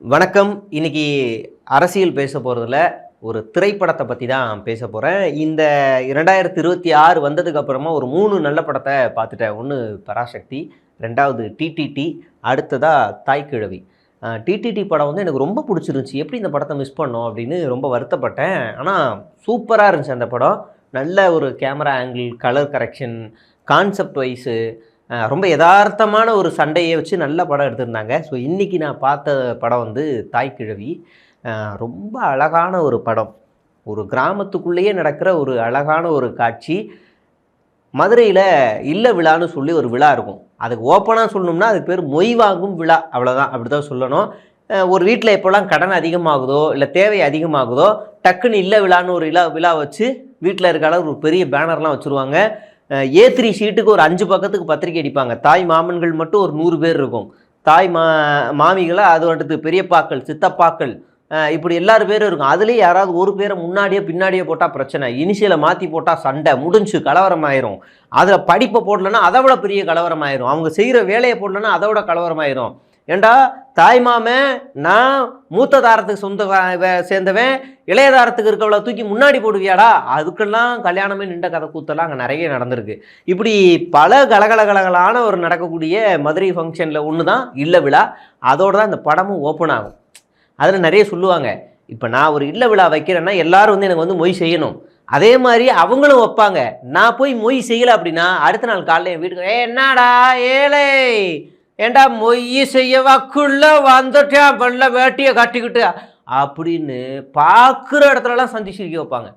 வணக்கம். இன்னைக்கு அரசியல் பேச போறதில்ல. ஒரு திரைப்படத்த பத்தி தான் பேச போறேன். இந்த 2026 வந்ததுக்கு அப்புறமா ஒரு 3 நல்ல படத்த பார்த்துட்டேன். 1 பராசக்தி, 2வது டிடிடி, அடுத்ததா தாய்க்கிழவி. டிடிடி படம் வந்து எனக்கு ரொம்ப புடிச்சிருந்துச்சு. எப்படி இந்த படத்த மிஸ் பண்ணோம் அப்படின்னு ரொம்ப வருத்தப்பட்டேன். ஆனா சூப்பரா இருந்துச்சு அந்த படம். நல்ல ஒரு camera angle, colour correction, concept wise ரொம்ப எதார்த்தமான ஒரு சண்டைய வச்சு நல்ல படம் எடுத்திருந்தாங்க. ஸோ இன்னைக்கு நான் பார்த்த படம் வந்து தாய்க்கிழவி. அ ரொம்ப அழகான ஒரு படம். ஒரு கிராமத்துக்குள்ளேயே நடக்கிற ஒரு அழகான ஒரு காட்சி. மதுரையில இல்ல விழான்னு சொல்லி ஒரு விழா இருக்கும். அதுக்கு ஓப்பனா சொல்லணும்னா அதுக்கு பேரு மொய் வாங்கும் விழா. அவ்வளோதான். அப்படிதான் சொல்லணும். ஒரு வீட்ல எப்போலாம் கடன் அதிகமாகுதோ, இல்ல தேவை அதிகமாகுதோ, டக்குன்னு இல்ல விழான்னு ஒரு விழா வச்சு வீட்ல இருக்க அளவு ஒரு பெரிய பேனர்லாம் வச்சுருவாங்க. ஏ3 ஷீட்டுக்கு ஒரு 5 பக்கத்துக்கு பத்திரிக்கை அடிப்பாங்க. தாய் மாமன்கள் மட்டும் ஒரு 100 பேர் இருக்கும். தாய் மாமிகள அது அடுத்து பெரியப்பாக்கள், சித்தப்பாக்கள் இப்படி எல்லார் பேரும் இருக்கும். அதுலயும் யாராவது ஒரு பேர முன்னாடியோ, பின்னாடியோ போட்டா பிரச்சனை. இனிஷியல மாத்தி போட்டா சண்டை. முடிஞ்சுச்சு கலவரம் ஆயிரும். அதுல படிப்ப போடலன்னா அத விட பெரிய கலவரம் ஆயிரும். அவங்க செய்ற வேலைய போடலன்னா அத விட கலவரம் ஆயிரும். ஏன்டா தாய் மாமன் நான் மூத்த தாரத்துக்கு சேர்ந்தவன், இளைய தாரத்துக்கு இருக்கவள தூக்கி முன்னாடி போடுவியாடா? அதுக்கெல்லாம் கல்யாணமே நின்ற கதை கூத்தெல்லாம் அங்க நெறைய நடந்திருக்கு. இப்படி பல கலகலகலகலான ஒரு நடக்கக்கூடிய மதுரை ஃபங்க்ஷன்ல ஒண்ணு தான் இல்ல விழா. அதோட தான் இந்த படமும் ஓப்பன் ஆகும். அதில் நிறைய சொல்லுவாங்க. இப்போ நான் ஒரு இல்ல விழா வைக்கிறேன்னா எல்லாரும் வந்து எனக்கு வந்து மொய் செய்யணும். அதே மாதிரி அவங்களும் வைப்பாங்க. நான் போய் மொய் செய்யலை அப்படின்னா அடுத்த நாள் காலையில் என் வீட்டுக்கு என்னடா ஏழை ஏண்டா மொய் செய்ய வக்குள்ள வந்துட்டேன் பண்ணல வேட்டியை கட்டிக்கிட்டு அப்படின்னு பார்க்குற இடத்துலலாம் சந்தி சிரிக்க வைப்பாங்க.